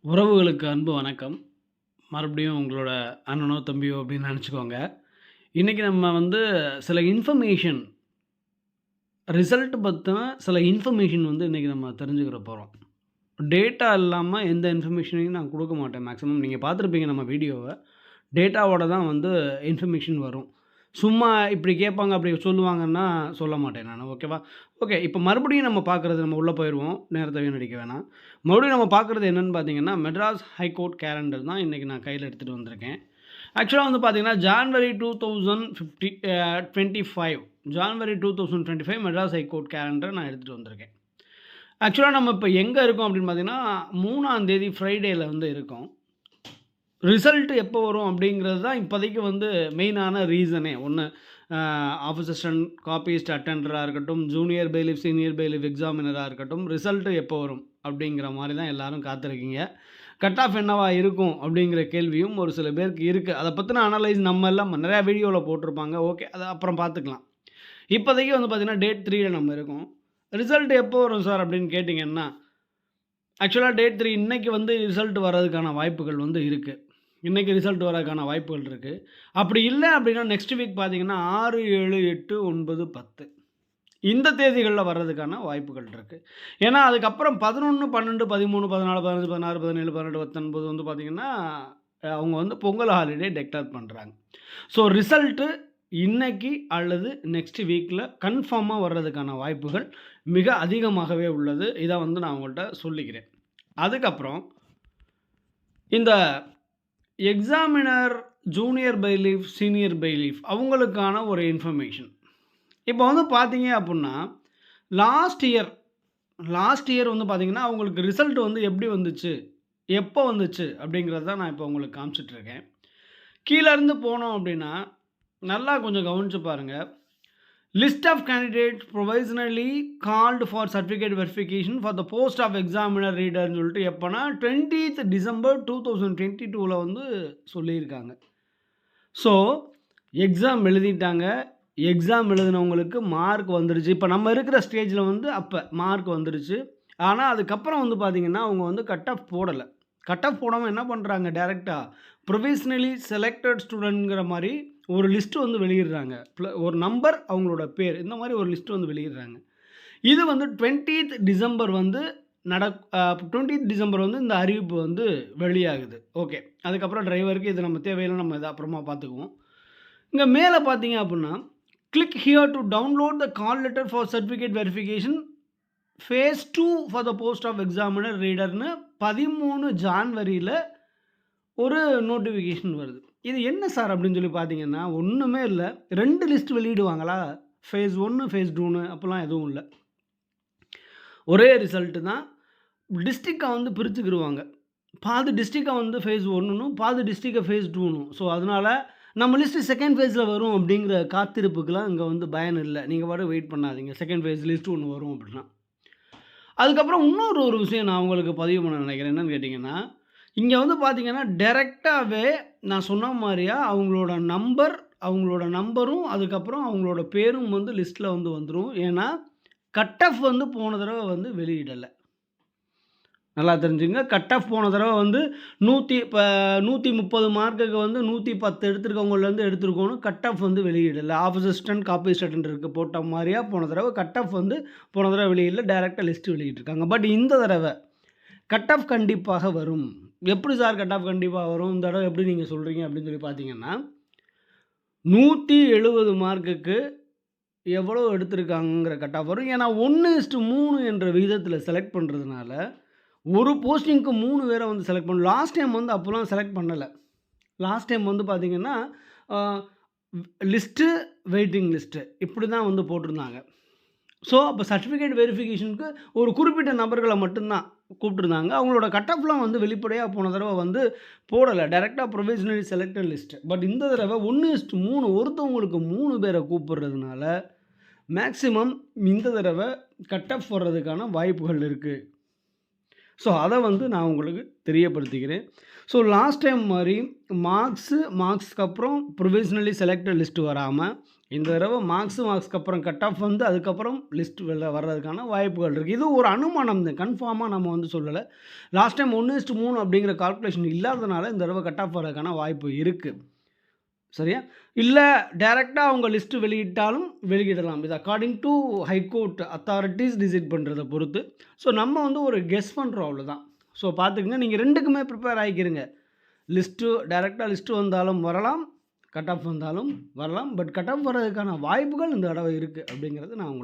உறவுகளுக்கு அன்பு வணக்கம். மறுபடியும் உங்களோட அண்ணனோ, தம்பியோ அப்படின்னு நெனச்சுக்கோங்க. இன்னைக்கு நம்ம வந்து சில இன்ஃபர்மேஷன் ரிசல்ட் பத்தின சில இன்ஃபர்மேஷன் வந்து இன்னைக்கு நம்ம தெரிஞ்சுக்கிற போறோம். டேட்டா இல்லாம எந்த இன்ஃபர்மேஷனையும் நான் குடுக்க மாட்டேன் மேக்ஸிமம். நீங்க பார்த்துருப்பீங்க நம்ம வீடியோவ. டேட்டாவோட தான் வந்து இன்ஃபர்மேஷன் வரும். சும்மா இப்படி கேட்பாங்க, அப்படி சொல்லுவாங்கன்னா சொல்ல மாட்டேன் நானு. ஓகேவா? ஓகே. இப்ப மறுபடியும் நம்ம பார்க்குறது நம்ம உள்ள போயிருவோம். நேரத்த வீணடிக்க வேணாம். மறுபடியும் நம்ம பார்க்குறது என்னன்னு பார்த்தீங்கன்னா, மெட்ராஸ் ஹைகோர்ட் கேலண்டர் தான் இன்னைக்கு நான் கையில எடுத்துட்டு வந்திருக்கேன். ஆக்சுவலா வந்து பார்த்தீங்கன்னா, January 2025 January 2025 Madras high court calendar நான் எடுத்துட்டு வந்திருக்கேன். ஆக்சுவலா நம்ம இப்ப எங்க இருக்கோம் அப்படின்னு பார்த்தீங்கன்னா, 3ஆம் தேதி ஃப்ரைடேல வந்து இருக்கோம். ரிசல்ட் எப்போ வரும் அப்படிங்கிறது தான் இப்போதைக்கு வந்து மெயினான ரீசனே. ஒண்ணு ஆஃபீஸ் அசிஸ்டன்ட், காப்பியிஸ்ட் அட்டெண்டரா இருக்கட்டும், ஜூனியர் பெயிலிஃப், சீனியர் பெயிலிஃப் எக்ஸாமினரா இருக்கட்டும், ரிசல்ட் எப்போ வரும் அப்படிங்கிற மாரி தான் எல்லாரும் காத்திருக்கீங்க. கட் ஆஃப் என்னவா இருக்கும் அப்படிங்கிற கேள்வியும் ஒரு சில பேருக்கு இருக்கு. அத பத்தின அனலைஸ் நம்ம எல்லாம் நெறையா வீடியோல போட்டிருப்பாங்க. ஓகே. அத அப்புறம் பார்த்துக்கலாம். இப்போதைக்கு வந்து பார்த்தீங்கன்னா, டேட் 3ல நம்ம இருக்கோம். ரிசல்ட் எப்போ வரும் சார் அப்படின்னு கேட்டீங்கன்னா, ஆக்சுவலா டேட் 3 இன்னைக்கு வந்து ரிசல்ட் வர்றதுக்கான வாய்ப்புகள் வந்து இருக்கு. இன்னைக்கு ரிசல்ட் வரதுக்கான வாய்ப்புகள் இருக்கு. அப்படி இல்ல அப்படின்னா நெக்ஸ்ட் வீக் பார்த்தீங்கன்னா 6, 7, 8, 9, 10 இந்த தேதிகள்ல வர்றதுக்கான வாய்ப்புகள் இருக்கு. ஏன்னா அதுக்கப்புறம் 11, 12, 13, 14, 15, 16, 17, 18, 19 வந்து பார்த்தீங்கன்னா, அவங்க வந்து பொங்கல் ஹாலிடே டிக்ளேர் பண்றாங்க. ஸோ ரிசல்ட்டு இன்னைக்கு அல்லது நெக்ஸ்ட் வீக்ல கன்ஃபார்மா வர்றதுக்கான வாய்ப்புகள் மிக அதிகமாகவே உள்ளது. இத வந்து நான் உங்கள்ட்ட சொல்லிக்கிறேன். அதுக்கப்புறம் இந்த எக்ஸாமினர், ஜூனியர் பெயிலிஃப், சீனியர் பெயிலிஃப் அவங்களுக்கான ஒரு இன்ஃபர்மேஷன். இப்போ வந்து பார்த்தீங்க அப்புட்ன்னா, லாஸ்ட் இயர் லாஸ்ட் இயர் வந்து பார்த்தீங்கன்னா, அவங்களுக்கு ரிசல்ட் வந்து எப்படி வந்துச்சு? எப்போ வந்துச்சு? அப்படிங்கிறத தான் நான் இப்போ உங்களுக்கு காமிச்சிட்டு இருக்கேன். கீழ இருந்து போனோம் அப்படின்னா, நல்லா கொஞ்சம் கவனிச்சு பாருங்க. List of candidates provisionally called for certificate verification for the post of examiner ரீடர்ன்னு சொல்லிட்டு எப்போனா 20th டிசம்பர் 2022ல வந்து சொல்லியிருக்காங்க. ஸோ எக்ஸாம் எழுதிட்டாங்க. எக்ஸாம் எழுதினவங்களுக்கு மார்க் வந்துருச்சு. இப்போ நம்ம இருக்கிற ஸ்டேஜில வந்து அப்போ மார்க் வந்துருச்சு. ஆனா அதுக்கப்புறம் வந்து பார்த்தீங்கன்னா, அவங்க வந்து கட் ஆஃப் போடல. கட் ஆஃப் போடாம என்ன பண்றாங்க டைரக்ட்டா ப்ரொவிஷனலி செலக்டட் ஸ்டூடண்ட்ங்கிற மாரி ஒரு லிஸ்ட் வந்து வெளியிடுறாங்க. ஒரு நம்பர், அவங்களோட பேர் இந்த மாரி ஒரு லிஸ்ட் வந்து வெளியிடுறாங்க. இது வந்து 20th டிசம்பர் வந்து 20th டிசம்பர் வந்து இந்த அறிவிப்பு வந்து வெளியாகுது. ஓகே. அதுக்கப்புறம் டிரைவருக்கு இது நம்ம தேவையில்ல. நம்ம இத அப்புறமா பார்த்துக்குவோம். இங்க மேல பார்த்தீங்க அப்புட்ன்னா, click here to download the call letter for certificate verification phase 2 for the post of examiner ரீடர்ன்னு 13 ஜான்வரியில ஒரு நோட்டிஃபிகேஷன் வருது. இது என்ன சார் அப்படின்னு சொல்லி பார்த்தீங்கன்னா, ஒண்ணுமே இல்ல. 2 லிஸ்ட் வெளியிடுவாங்களா? ஃபேஸ் 1, ஃபேஸ் 2ன்னு அப்பலாம் எதுவும் இல்ல. ஒரே ரிசல்ட் தான். டிஸ்ட்ரிக்ட்ட வந்து பிரிச்சுக்கிருவாங்க. பாதி டிஸ்ட்ரிக்ட்ட வந்து ஃபேஸ் 1ன்னும், பாதி டிஸ்ட்ரிக்ட்ட ஃபேஸ் 2ன்னும். ஸோ அதனால நம்ம லிஸ்ட் செகண்ட் ஃபேஸ்ல வரும் அப்படிங்கிற காத்திருப்புக்குலாம் இங்க வந்து பயன் இல்ல. நீங்க பாட்டுக்கு வெயிட் பண்ணாதீங்க. செகண்ட் ஃபேஸ் லிஸ்ட் ஒண்ணு வரும் அப்படின்னா. அதுக்கப்புறம் இன்னொரு ஒரு விஷயம் நான் உங்களுக்கு பதிவு பண்ண நினைக்கிறேன். என்னன்னு கேட்டீங்கன்னா, இங்க வந்து பார்த்தீங்கன்னா, டைரக்ட்டாவே நான் சொன்ன மாரியா அவங்களோட நம்பரும், அதுக்கப்புறம் அவங்களோட பேரும் வந்து லிஸ்ட்ல வந்து வந்துரும். ஏன்னா, கட் ஆஃப் வந்து போன தடவ வந்து வெளியிடல. நல்லா தெரிஞ்சுக்கங்க. கட் ஆஃப் போன தடவ வந்து 130 மார்க்குக்கு வந்து 110 எடுத்திருக்கவங்கலேருந்து எடுத்திருக்கோணும். கட் ஆஃப் வந்து வெளியிடல. ஆஃபீஸ் அசிஸ்டன்ட், காப்பி அட்டெண்டருக்கு போட்ட மாரியா போன தடவ கட் ஆஃப் வந்து போன தடவ வெளியிடல. டைரக்ட்டா லிஸ்ட் வெளியிட்டிருக்காங்க. பட் இந்த தடவ கட் ஆஃப் கண்டிப்பாக வரும். எப்படி சார் கட் ஆஃப் கண்டிப்பா வரும்? இந்த தடவ எப்படி நீங்க சொல்றீங்க அப்படின்னு சொல்லி பார்த்தீங்கன்னா, 170 மார்க்குக்கு எவ்வளோ எடுத்திருக்காங்கங்கிற கட் ஆஃப் வரும். ஏன்னா 1:3 என்ற விகிதத்தில செலக்ட் பண்றதுனால, ஒரு போஸ்டிங்க்கு 3 பேர வந்து செலக்ட் பண்ணணும். லாஸ்ட் டைம் வந்து அப்போலாம் செலக்ட் பண்ணல. லாஸ்ட் டைம் வந்து பார்த்தீங்கன்னா, அ லிஸ்ட்டு, வெயிட்டிங் லிஸ்ட்டு இப்படி தான் வந்து போட்டிருந்தாங்க. ஸோ, அப்போ சர்டிஃபிகேட் வெரிஃபிகேஷனுக்கு ஒரு குறிப்பிட்ட நபர்கள மட்டும் தான் கூப்பிட்டுருந்தாங்க. அவங்களோட கட் ஆஃப்லாம் வந்து வெளிப்படையா போன தடவ வந்து போடல. டைரக்ட்டா ப்ரொவிஷனலி செலக்டட் லிஸ்ட். பட் இந்த தடவ 1:3 ஒருத்தவங்களுக்கு 3 பேர கூப்பிடுறதுனால, மேக்ஸிமம் இந்த தடவ கட் ஆஃப் வர்றதுக்கான வாய்ப்புகள் இருக்கு. ஸோ, அத வந்து நான் உங்களுக்கு தெரியப்படுத்திக்கிறேன். ஸோ, லாஸ்ட் டைம் மாரி மார்க்ஸ்க்கு அப்புறம் ப்ரொவிஷனலி செலக்டட் லிஸ்ட் வராம, இந்த தடவை மார்க்ஸ்க்கு அப்புறம் கட் ஆஃப் வந்து அதுக்கப்புறம் லிஸ்ட் வெளில வர்றதுக்கான வாய்ப்புகள் இருக்குது. இது ஒரு அனுமானம் தான். கன்ஃபார்மாக நம்ம வந்து சொல்லலை. லாஸ்ட் டைம் 1:3 அப்படிங்கிற கால்குலேஷன் இல்லாதனால இந்த தடவை கட் ஆஃப் வர்றதுக்கான வாய்ப்பு இருக்குது. சரியா? இல்லை டைரெக்டாக அவங்க லிஸ்ட்டு வெளியிட்டாலும் வெளியிடலாம். இது according to high court authorities decide பண்ணுறத பொறுத்து. ஸோ நம்ம வந்து ஒரு கெஸ் பண்ணுறோம் அவ்வளோதான். ஸோ பார்த்துக்கங்க, நீங்கள் 2க்குமே ப்ரிப்பேர் ஆகிக்கிறங்க. டைரெக்டாக லிஸ்ட்டு வந்தாலும் வரலாம், கட் ஆஃப் வந்தாலும் வரலாம். பட் கட் ஆஃப் வர்றதுக்கான வாய்ப்புகள் இந்த தடவை இருக்குது அப்படிங்கிறது நான் உங்களுக்கு